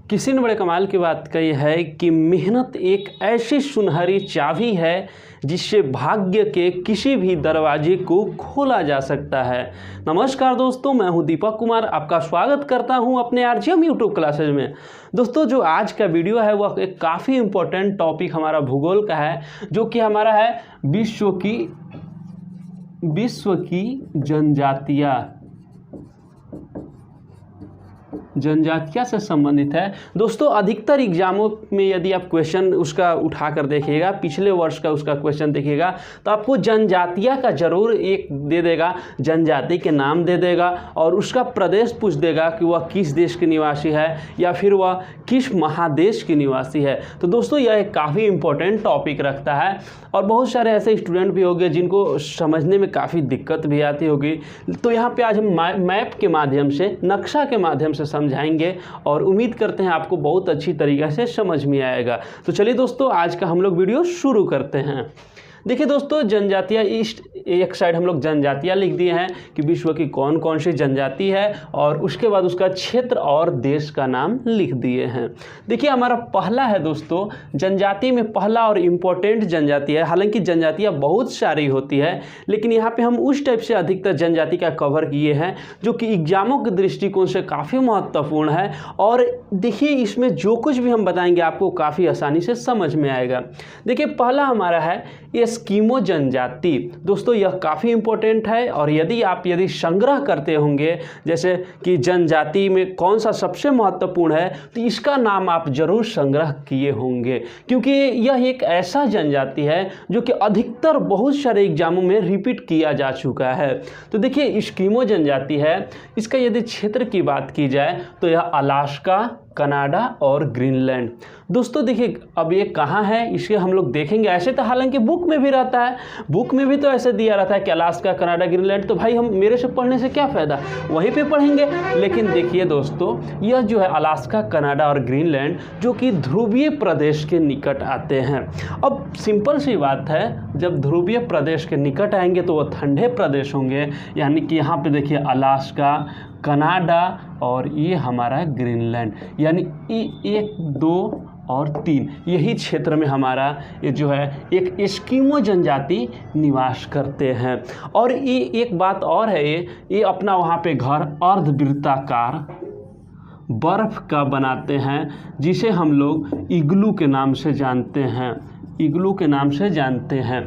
किसी ने बड़े कमाल की बात कही है कि मेहनत एक ऐसी सुनहरी चाबी है जिससे भाग्य के किसी भी दरवाजे को खोला जा सकता है। नमस्कार दोस्तों, मैं हूं दीपक कुमार, आपका स्वागत करता हूं अपने आरजीएम यूट्यूब क्लासेज में। दोस्तों, जो आज का वीडियो है वह एक काफ़ी इम्पोर्टेंट टॉपिक हमारा भूगोल का है, जो कि हमारा है विश्व की जनजातियाँ से संबंधित है। दोस्तों, अधिकतर एग्जामों में यदि आप क्वेश्चन उसका उठा कर देखिएगा, पिछले वर्ष का उसका क्वेश्चन देखिएगा, तो आपको जनजातियाँ का जरूर एक दे देगा, जनजाति के नाम दे देगा और उसका प्रदेश पूछ देगा कि वह किस देश के निवासी है या फिर वह किस महादेश के निवासी है। तो दोस्तों, यह एक काफ़ी इम्पोर्टेंट टॉपिक रखता है और बहुत सारे ऐसे स्टूडेंट भी होंगे जिनको समझने में काफ़ी दिक्कत भी आती होगी। तो यहाँ पे आज हम मैप के माध्यम से, नक्शा के माध्यम से समझाएंगे और उम्मीद करते हैं आपको बहुत अच्छी तरीके से समझ में आएगा। तो चलिए दोस्तों, आज का हम लोग वीडियो शुरू करते हैं। देखिए दोस्तों, जनजातियाँ ईस्ट एक साइड हम लोग जनजातियाँ लिख दिए हैं कि विश्व की कौन कौन सी जनजाति है और उसके बाद उसका क्षेत्र और देश का नाम लिख दिए हैं। देखिए, हमारा पहला है दोस्तों, जनजाति में पहला और इम्पोर्टेंट जनजाति है। हालांकि जनजातियाँ बहुत सारी होती है, लेकिन यहाँ पे हम उस टाइप से अधिकतर जनजाति का कवर किए हैं जो कि एग्जामों के दृष्टिकोण से काफ़ी महत्वपूर्ण है। और देखिए, इसमें जो कुछ भी हम बताएंगे आपको काफ़ी आसानी से समझ में आएगा। देखिए, पहला हमारा है एस्किमो जनजाति। दोस्तों, यह काफ़ी इम्पोर्टेंट है और यदि संग्रह करते होंगे, जैसे कि जनजाति में कौन सा सबसे महत्वपूर्ण है, तो इसका नाम आप जरूर संग्रह किए होंगे, क्योंकि यह एक ऐसा जनजाति है जो कि अधिकतर बहुत सारे एग्जामों में रिपीट किया जा चुका है। तो देखिए, एस्किमो जनजाति है, इसका यदि क्षेत्र की बात की जाए तो यह अलास्का, कनाडा और ग्रीनलैंड। दोस्तों देखिए, अब ये कहाँ है इसे हम लोग देखेंगे। ऐसे तो हालांकि बुक में भी रहता है, बुक में भी तो ऐसे दिया रहता है कि अलास्का, कनाडा, ग्रीनलैंड। तो भाई, हम मेरे से पढ़ने से क्या फ़ायदा, वहीं पे पढ़ेंगे। लेकिन देखिए दोस्तों, यह जो है अलास्का, कनाडा और ग्रीनलैंड जो कि ध्रुवीय प्रदेश के निकट आते हैं। अब सिंपल सी बात है, जब ध्रुवीय प्रदेश के निकट आएंगे तो वह ठंडे प्रदेश होंगे। यानी कि यहाँ पे देखिए अलास्का, कनाडा और ये हमारा ग्रीनलैंड, यानी 1, 2 और 3 यही क्षेत्र में हमारा ये जो है एक एस्किमो जनजाति निवास करते हैं। और ये एक बात और है, ये अपना वहाँ पे घर अर्धवृत्ताकार बर्फ का बनाते हैं, जिसे हम लोग इग्लू के नाम से जानते हैं।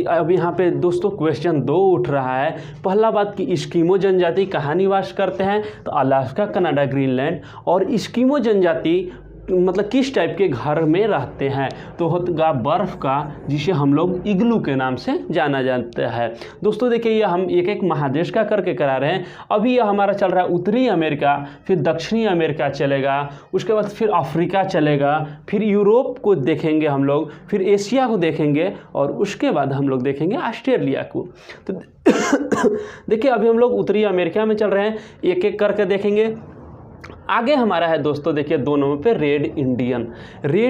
अब यहाँ पे दोस्तों क्वेश्चन 2 उठ रहा है। पहला बात कि एस्किमो जनजाति कहाँ निवास करते हैं, तो अलास्का, कनाडा, ग्रीनलैंड। और एस्किमो जनजाति मतलब किस टाइप के घर में रहते हैं, तो होगा बर्फ़ का, जिसे हम लोग इग्लू के नाम से जाना जाता है। दोस्तों देखिए, ये हम एक एक महादेश का करके करा रहे हैं। अभी यह हमारा चल रहा है उत्तरी अमेरिका, फिर दक्षिणी अमेरिका चलेगा, उसके बाद फिर अफ्रीका चलेगा, फिर यूरोप को देखेंगे हम लोग, फिर एशिया को देखेंगे और उसके बाद हम लोग देखेंगे ऑस्ट्रेलिया को। तो देखिए, अभी हम लोग उत्तरी अमेरिका में चल रहे हैं, एक एक करके देखेंगे। आगे हमारा है दोस्तों, देखिए 2 नंबर पे रेड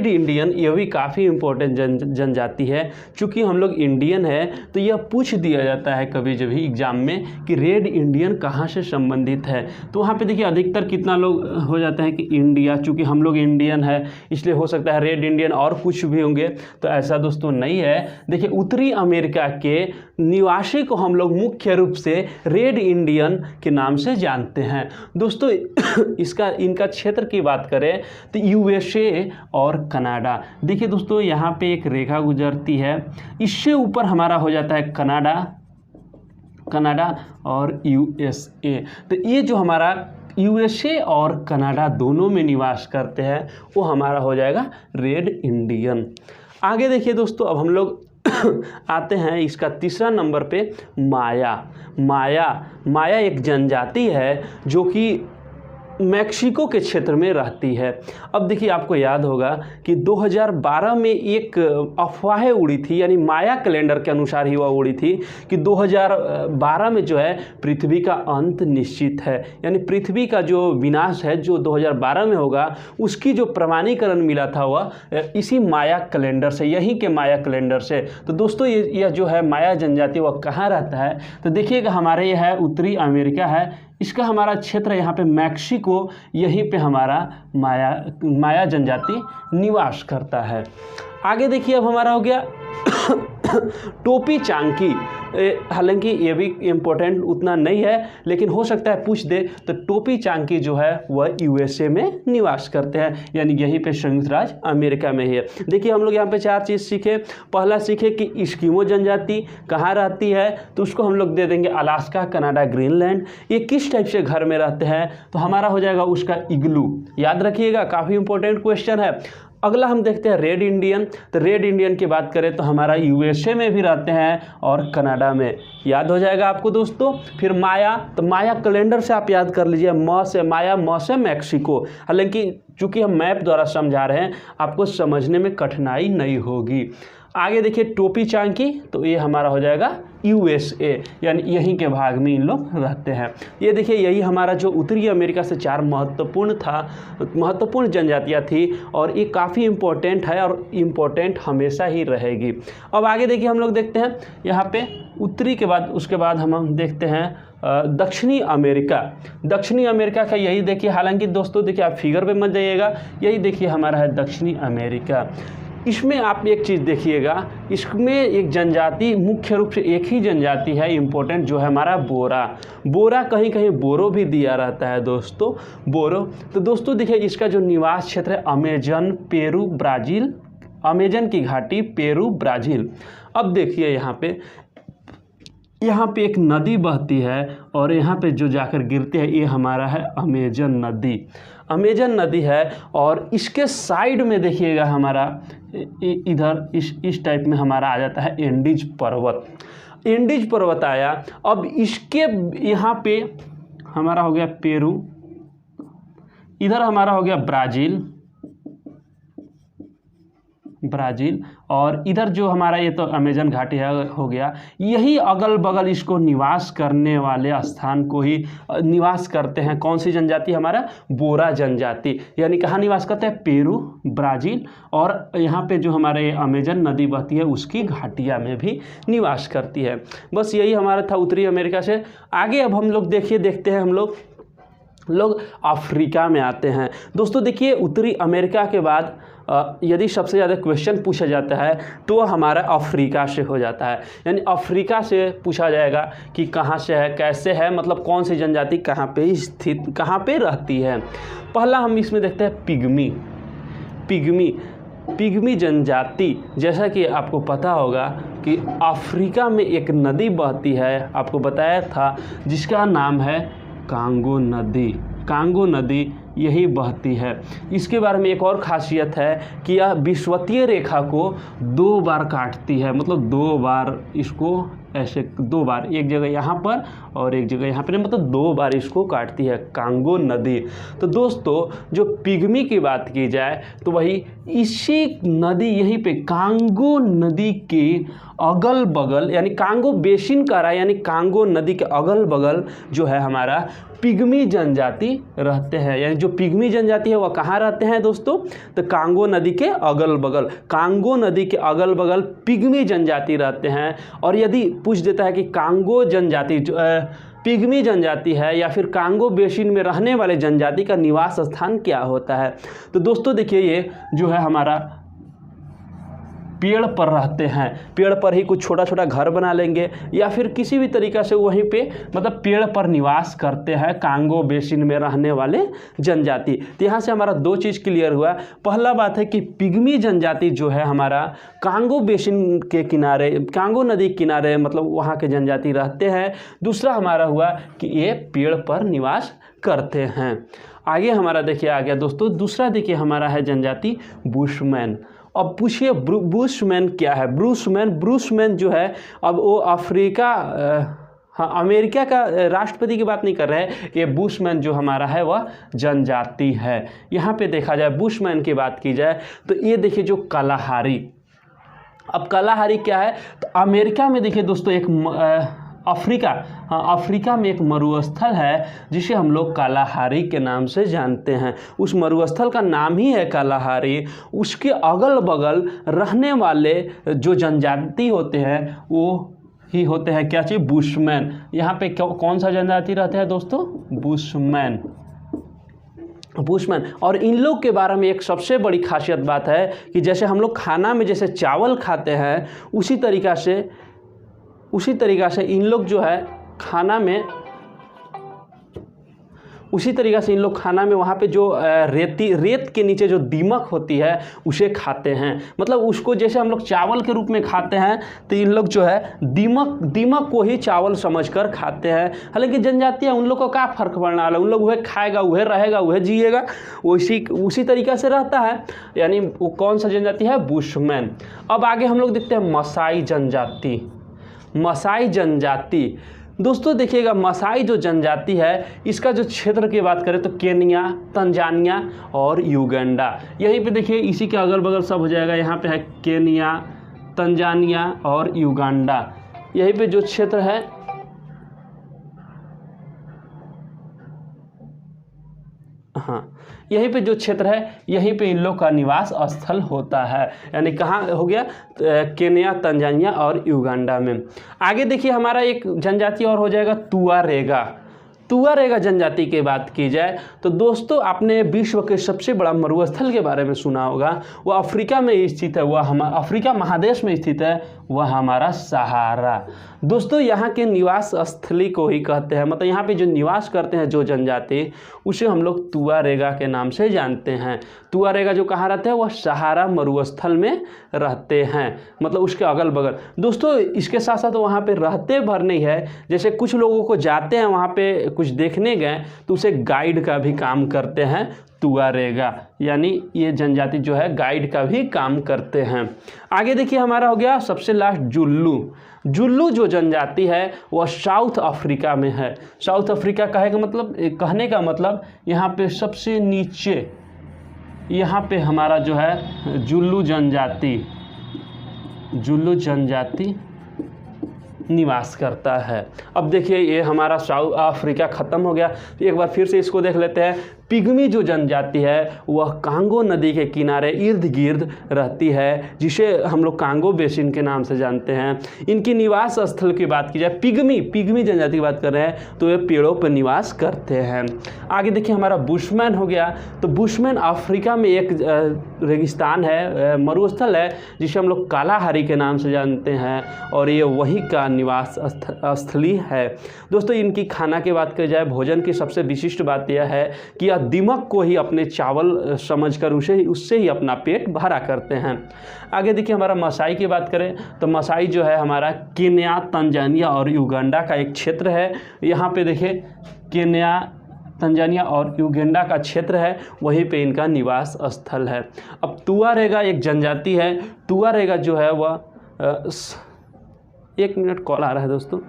इंडियन। यह भी काफ़ी इम्पोर्टेंट जनजाति है। चूँकि हम लोग इंडियन है तो यह पूछ दिया जाता है कभी जब भी एग्जाम में कि रेड इंडियन कहाँ से संबंधित है। तो वहाँ पे देखिए अधिकतर कितना लोग हो जाता है कि इंडिया, चूँकि हम लोग इंडियन है इसलिए हो सकता है रेड इंडियन और कुछ भी होंगे। तो ऐसा दोस्तों नहीं है। देखिए, उत्तरी अमेरिका के निवासी को हम लोग मुख्य रूप से रेड इंडियन के नाम से जानते हैं। दोस्तों, इनका क्षेत्र की बात करें तो यूएसए और कनाडा। देखिए दोस्तों, यहाँ पे एक रेखा गुजरती है, इससे ऊपर हमारा हो जाता है कनाडा और यूएसए। तो ये जो हमारा यूएसए और कनाडा दोनों में निवास करते हैं, वो हमारा हो जाएगा रेड इंडियन। आगे देखिए दोस्तों, अब हम लोग आते हैं इसका तीसरा नंबर पे माया एक जनजाति है जो कि मैक्सिको के क्षेत्र में रहती है। अब देखिए, आपको याद होगा कि 2012 में एक अफवाहें उड़ी थी, यानी माया कैलेंडर के अनुसार ही वह उड़ी थी कि 2012 में जो है पृथ्वी का अंत निश्चित है। यानी पृथ्वी का जो विनाश है जो 2012 में होगा, उसकी जो प्रमाणीकरण मिला था वह इसी माया कैलेंडर से, यहीं के माया कैलेंडर से। तो दोस्तों, यह जो है माया जनजाति वह कहाँ रहता है, तो देखिएगा हमारे यह है उत्तरी अमेरिका है, इसका हमारा क्षेत्र यहाँ पे मैक्सिको, यहीं पे हमारा माया जनजाति निवास करता है। आगे देखिए अब हमारा हो गया टोपी चांकी। हालांकि ये भी इम्पोर्टेंट उतना नहीं है, लेकिन हो सकता है पूछ दे। तो टोपी चांकी जो है वह यूएसए में निवास करते हैं, यानी यहीं पे संयुक्त राज्य अमेरिका में ही है। देखिए हम लोग यहाँ पे 4 चीज़ सीखे। पहला सीखे कि इस्किमो जनजाति कहाँ रहती है, तो उसको हम लोग दे देंगे अलास्का, कनाडा, ग्रीनलैंड। ये किस टाइप से घर में रहते हैं, तो हमारा हो जाएगा उसका इग्लू। याद रखिएगा, काफ़ी इंपॉर्टेंट क्वेश्चन है। अगला हम देखते हैं रेड इंडियन। तो रेड इंडियन की बात करें तो हमारा यूएसए में भी रहते हैं और कनाडा में, याद हो जाएगा आपको दोस्तों। फिर माया, तो माया कैलेंडर से आप याद कर लीजिए, म से माया, म से मैक्सिको। हालांकि चूंकि हम मैप द्वारा समझा रहे हैं, आपको समझने में कठिनाई नहीं होगी। आगे देखिए टोपी चांकी, तो ये हमारा हो जाएगा यूएसए, यानी यहीं के भाग में इन लोग रहते हैं। ये देखिए यही हमारा जो उत्तरी अमेरिका से 4 महत्वपूर्ण जनजातियाँ थी, और ये काफ़ी इम्पोर्टेंट है और इम्पोर्टेंट हमेशा ही रहेगी। अब आगे देखिए हम लोग देखते हैं यहाँ पे उत्तरी के बाद, उसके बाद हम देखते हैं दक्षिणी अमेरिका। दक्षिणी अमेरिका का यही देखिए, हालांकि दोस्तों देखिए आप फिगर पे मत जाइएगा, यही देखिए हमारा है दक्षिणी अमेरिका। इसमें आप एक चीज़ देखिएगा, इसमें एक जनजाति, मुख्य रूप से एक ही जनजाति है इम्पोर्टेंट, जो है हमारा बोरा। बोरा कहीं कहीं बोरो भी दिया रहता है दोस्तों, बोरो। तो दोस्तों देखिए इसका जो निवास क्षेत्र है अमेजन, पेरू, ब्राज़ील, अमेजन की घाटी, पेरू, ब्राज़ील। अब देखिए यहाँ पे एक नदी बहती है और यहाँ पे जो जाकर गिरती है, ये हमारा है अमेजन नदी। अमेजन नदी है, और इसके साइड में देखिएगा हमारा इधर इस टाइप में हमारा आ जाता है एंडीज पर्वत। एंडीज पर्वत आया। अब इसके यहाँ पे हमारा हो गया पेरू, इधर हमारा हो गया ब्राज़ील, और इधर जो हमारा ये तो अमेजन घाटी है हो गया। यही अगल बगल इसको निवास करने वाले स्थान को ही निवास करते हैं कौन सी जनजाति, हमारा बोरा जनजाति। यानी कहाँ निवास करते हैं, पेरू, ब्राज़ील, और यहाँ पे जो हमारे अमेजन नदी बहती है उसकी घाटिया में भी निवास करती है। बस यही हमारा था उत्तरी अमेरिका से। आगे अब हम लोग देखते हैं हम लोग अफ्रीका में आते हैं। दोस्तों देखिए उत्तरी अमेरिका के बाद यदि सबसे ज़्यादा क्वेश्चन पूछा जाता है तो हमारा अफ्रीका से हो जाता है। यानी अफ्रीका से पूछा जाएगा कि कहाँ से है, कैसे है, मतलब कौन सी जनजाति कहाँ पे स्थित, कहाँ पे रहती है। पहला हम इसमें देखते हैं पिग्मी जनजाति। जैसा कि आपको पता होगा कि अफ्रीका में एक नदी बहती है, आपको बताया था, जिसका नाम है कांगो नदी यही बहती है। इसके बारे में एक और खासियत है कि यह विषुवतीय रेखा को 2 बार काटती है, मतलब 2 बार इसको ऐसे 2 बार, एक जगह यहाँ पर और एक जगह यहाँ पर, मतलब 2 बार इसको काटती है कांगो नदी। तो दोस्तों जो पिग्मी की बात की जाए तो वही इसी नदी, यहीं पे कांगो नदी के अगल बगल, यानी कांगो बेसिन का रहा, यानी कांगो नदी के अगल बगल जो है हमारा पिग्मी जनजाति रहते हैं। यानी जो पिग्मी जनजाति है वह कहाँ रहते हैं दोस्तों, तो कांगो नदी के अगल बगल, कांगो नदी के अगल बगल पिग्मी जनजाति रहते हैं। और यदि पूछ देता है कि कांगो जनजाति जो पिग्मी जनजाति है या फिर कांगो बेसिन में रहने वाले जनजाति का निवास स्थान क्या होता है, तो दोस्तों देखिए ये जो है हमारा पेड़ पर रहते हैं। पेड़ पर ही कुछ छोटा छोटा घर बना लेंगे या फिर किसी भी तरीक़ा से वहीं पे, मतलब पेड़ पर निवास करते हैं कांगो बेसिन में रहने वाले जनजाति। तो यहाँ से हमारा 2 चीज़ क्लियर हुआ। पहला बात है कि पिग्मी जनजाति जो है हमारा कांगो बेसिन के किनारे, कांगो नदी के किनारे, मतलब वहाँ के जनजाति रहते हैं। दूसरा हमारा हुआ कि ये पेड़ पर निवास करते हैं। आगे हमारा देखिए आ गया दोस्तों, दूसरा देखिए हमारा है जनजाति बुशमैन। अब पूछिए बुशमैन क्या है। ब्रूसमैन जो है, अब वो अफ्रीका, हाँ अमेरिका का राष्ट्रपति की बात नहीं कर रहे हैं, ये बुशमैन जो हमारा है वह जनजाति है। यहाँ पे देखा जाए बुशमैन की बात की जाए तो ये देखिए जो कलाहारी। अब कलाहारी क्या है, तो अमेरिका में देखिए दोस्तों एक अफ्रीका में एक मरुस्थल है जिसे हम लोग कालाहारी के नाम से जानते हैं। उस मरुस्थल का नाम ही है कालाहारी। उसके अगल बगल रहने वाले जो जनजाति होते हैं वो ही होते हैं क्या चीज़, बुशमैन। यहाँ पे कौन सा जनजाति रहते हैं दोस्तों, बुशमैन। बुशमैन। और इन लोग के बारे में एक सबसे बड़ी खासियत बात है कि जैसे हम लोग खाना में जैसे चावल खाते हैं उसी तरीक़ा से इन लोग जो है खाना में, उसी तरीक़ा से इन लोग खाना में वहाँ पे जो रेत के नीचे जो दीमक होती है उसे खाते हैं। मतलब उसको जैसे हम लोग चावल के रूप में खाते हैं तो इन लोग जो है दीमक को ही चावल समझकर खाते हैं। हालांकि जनजातियाँ उन लोग को क्या फ़र्क पड़ने वाला, उन लोग वह खाएगा, वह रहेगा, वह जिएगा, उसी तरीक़ा से रहता है। यानी वो कौन सा जनजाति है, बुशमैन। अब आगे हम लोग देखते हैं मसाई जनजाति। मसाई जनजाति दोस्तों देखिएगा, मसाई जो जनजाति है इसका जो क्षेत्र की बात करें तो केन्या, तंजानिया और युगांडा। यहीं पे देखिए इसी के अगल बगल सब हो जाएगा। यहाँ पे है केन्या, तंजानिया और युगांडा। यहीं पे जो क्षेत्र है, हाँ, यहीं पे जो क्षेत्र है यहीं पे इन लोग का निवास स्थल होता है। यानी कहाँ हो गया, केन्या, तंजानिया और युगांडा में। आगे देखिए हमारा एक जनजाति और हो जाएगा तुआरेगा। तुआरेगा जनजाति की बात की जाए तो दोस्तों आपने विश्व के सबसे बड़ा मरुस्थल के बारे में सुना होगा। वह अफ्रीका में स्थित है, वह अफ्रीका महादेश में स्थित है, वह हमारा सहारा। दोस्तों यहाँ के निवास स्थली को ही कहते हैं, मतलब यहाँ पे जो निवास करते हैं जो जनजाति, उसे हम लोग तुआरेगा के नाम से जानते हैं। तुआरेगा जो कहाँ रहते हैं, वह सहारा मरुस्थल में रहते हैं, मतलब उसके अगल बगल। दोस्तों इसके साथ साथ वहाँ पे रहते भर नहीं है, जैसे कुछ लोगों को जाते हैं वहाँ पे कुछ देखने गए तो उसे गाइड का भी काम करते हैं तुआरेगा। यानी ये जनजाति जो है गाइड का भी काम करते हैं। आगे देखिए हमारा हो गया सबसे लास्ट जुल्लू। जुल्लू जो जनजाति है वह साउथ अफ्रीका में है। साउथ अफ्रीका कहने का मतलब यहाँ पे सबसे नीचे, यहाँ पे हमारा जो है जुल्लू जनजाति निवास करता है। अब देखिए ये हमारा साउथ अफ्रीका ख़त्म हो गया। एक बार फिर से इसको देख लेते हैं। पिग्मी जो जनजाति है वह कांगो नदी के किनारे इर्द गिर्द रहती है, जिसे हम लोग कांगो बेसिन के नाम से जानते हैं। इनकी निवास स्थल की बात की जाए, पिग्मी जनजाति की बात कर रहे हैं तो ये पेड़ों पर निवास करते हैं। आगे देखिए हमारा बुशमैन हो गया। तो बुशमैन अफ्रीका में एक रेगिस्तान है, मरुस्थल है, जिसे हम लोग कालाहारी के नाम से जानते हैं, और ये वही का निवास स्थली है। दोस्तों इनकी खाना की बात की जाए, भोजन की सबसे विशिष्ट बात यह है कि यह दीमक को ही अपने चावल समझकर उससे ही अपना पेट भरा करते हैं। आगे देखिए हमारा मसाई की बात करें तो मसाई जो है हमारा केन्या, तंजानिया और युगांडा का एक क्षेत्र है। यहाँ पे देखिए केन्या, तंजानिया और युगांडा का क्षेत्र है, वहीं पे इनका निवास स्थल है। अब तुआरेगा एक जनजाति है। तुआरेगा जो है वह 1 मिनट कॉल आ रहा है दोस्तों।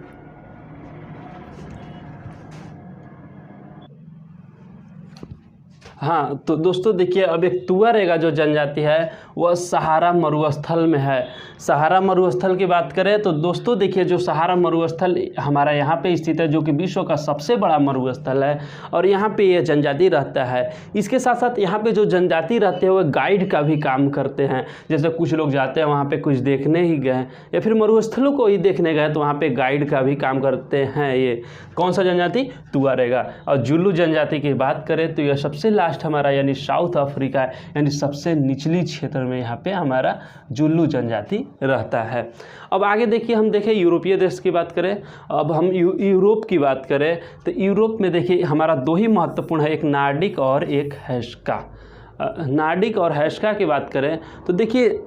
हाँ तो दोस्तों देखिए अब एक तुआरेगा जो जनजाति है वह सहारा मरुस्थल में है। सहारा मरुस्थल की बात करें तो दोस्तों देखिए जो सहारा मरुस्थल हमारा यहाँ पे स्थित है, जो कि विश्व का सबसे बड़ा मरुस्थल है, और यहाँ पे ये जनजाति रहता है। इसके साथ साथ यहाँ पे जो जनजाति रहते हैं वह गाइड का भी काम करते हैं। जैसे कुछ लोग जाते हैं वहाँ पे कुछ देखने ही गए या फिर मरुस्थलों को ही देखने गए तो वहाँ पे गाइड का भी काम करते हैं। ये कौन सा जनजाति, तुआरेगा। और जुल्लू जनजाति की बात करें तो यह सबसे लास्ट हमारा यानी साउथ अफ्रीका यानी सबसे निचली क्षेत्र में यहाँ पे हमारा जुल्लू जनजाति रहता है। अब आगे देखिए हम देखें यूरोपीय देश की बात करें। अब हम यूरोप की बात करें तो यूरोप में देखिए हमारा 2 ही महत्वपूर्ण है, एक नार्डिक और एक हैस्का। नार्डिक और हैस्का की बात करें तो देखिए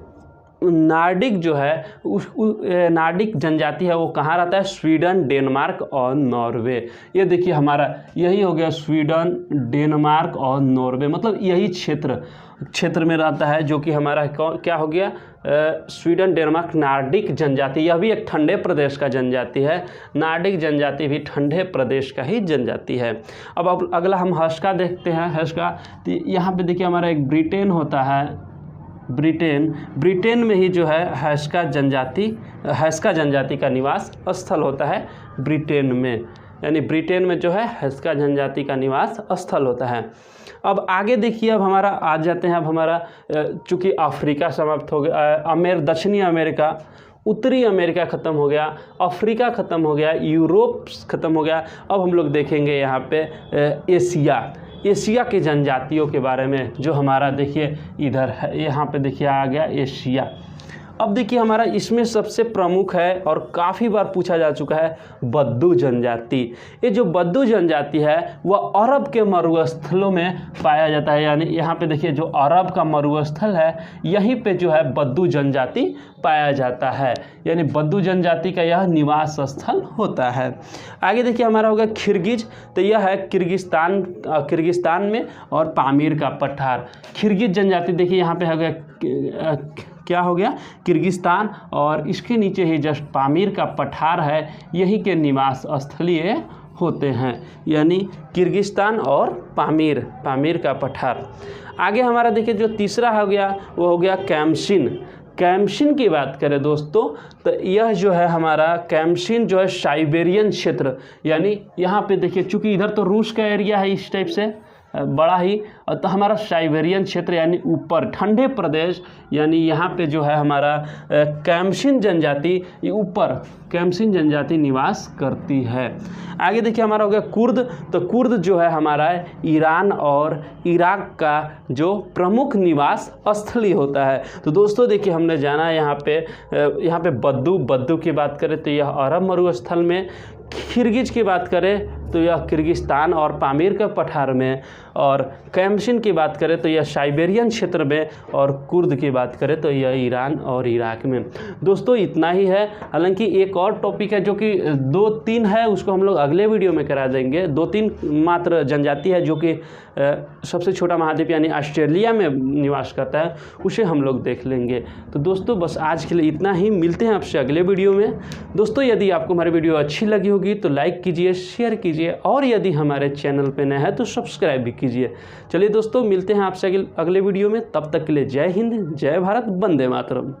नार्डिक जो है नार्डिक जनजाति है वो कहाँ रहता है, स्वीडन, डेनमार्क और नॉर्वे। ये देखिए हमारा यही हो गया स्वीडन, डेनमार्क और नॉर्वे, मतलब यही क्षेत्र में रहता है, जो कि हमारा क्या हो गया स्वीडन, डेनमार्क। नार्डिक जनजाति यह भी एक ठंडे प्रदेश का जनजाति है। नार्डिक जनजाति भी ठंडे प्रदेश का ही जनजाति है। अब अगला हम हैस्का देखते हैं। हैस्का तो यहाँ पे देखिए हमारा एक ब्रिटेन होता है, ब्रिटेन में ही जो है हैस्का जनजाति का निवास स्थल होता है ब्रिटेन में। यानी ब्रिटेन में जो है हैस्का जनजाति का निवास स्थल होता है। अब आगे देखिए अब हमारा आ जाते हैं, अब हमारा चूँकि अफ्रीका समाप्त हो गया, दक्षिणी अमेरिका, उत्तरी अमेरिका ख़त्म हो गया, अफ्रीका ख़त्म हो गया, यूरोप ख़त्म हो गया। अब हम लोग देखेंगे यहाँ पे एशिया के जनजातियों के बारे में, जो हमारा देखिए इधर है, यहाँ पे देखिए आ गया एशिया। अब देखिए हमारा इसमें सबसे प्रमुख है और काफ़ी बार पूछा जा चुका है बद्दू जनजाति। ये जो बद्दू जनजाति है वह अरब के मरुस्थलों में पाया जाता है, यानी यहाँ पे देखिए जो अरब का मरुस्थल है यहीं पे जो है बद्दू जनजाति पाया जाता है, यानी बद्दू जनजाति का यह निवास स्थल होता है। आगे देखिए हमारा होगा किर्गिज, तो यह है किर्गिस्तान में और पामीर का पठार। किर्गिज जनजाति देखिए यहाँ पे हो गया क्या हो गया किर्गिस्तान, और इसके नीचे ही जस्ट पामीर का पठार है, यहीं के निवास स्थलीय होते हैं, यानी किर्गिस्तान और पामीर का पठार। आगे हमारा देखिए जो तीसरा हो गया वो हो गया कैम्शिन की बात करें दोस्तों, तो यह जो है हमारा कैम्शिन जो है साइबेरियन क्षेत्र, यानी यहाँ पे देखिए चूँकि इधर तो रूस का एरिया है इस टाइप से बड़ा ही, तो हमारा साइबेरियन क्षेत्र यानी ऊपर ठंडे प्रदेश, यानी यहाँ पे जो है हमारा कैम्शिन जनजाति ऊपर कैम्शिन जनजाति निवास करती है। आगे देखिए हमारा हो गया कुर्द, तो कुर्द जो है हमारा ईरान और इराक का जो प्रमुख निवास स्थली होता है। तो दोस्तों देखिए हमने जाना यहाँ पे बद्दू की बात करें तो यह अरब मरुस्थल में, किर्गिज की बात करें तो यह किर्गिस्तान और पामीर के पठार में, और कैम्शिन की बात करें तो यह साइबेरियन क्षेत्र में, और कुर्द की बात करें तो यह ईरान और इराक में। दोस्तों इतना ही है, हालांकि एक और टॉपिक है जो कि 2-3 है, उसको हम लोग अगले वीडियो में करा देंगे। 2-3 मात्र जनजाति है जो कि सबसे छोटा महाद्वीप यानी ऑस्ट्रेलिया में निवास करता है, उसे हम लोग देख लेंगे। तो दोस्तों बस आज के लिए इतना ही, मिलते हैं आपसे अगले वीडियो में। दोस्तों यदि आपको हमारी वीडियो अच्छी लगी होगी तो लाइक कीजिए, शेयर कीजिए, और यदि हमारे चैनल पे नए हैं तो सब्सक्राइब भी कीजिए। चलिए दोस्तों मिलते हैं आपसे अगले वीडियो में, तब तक के लिए जय हिंद, जय भारत, वंदे मातरम।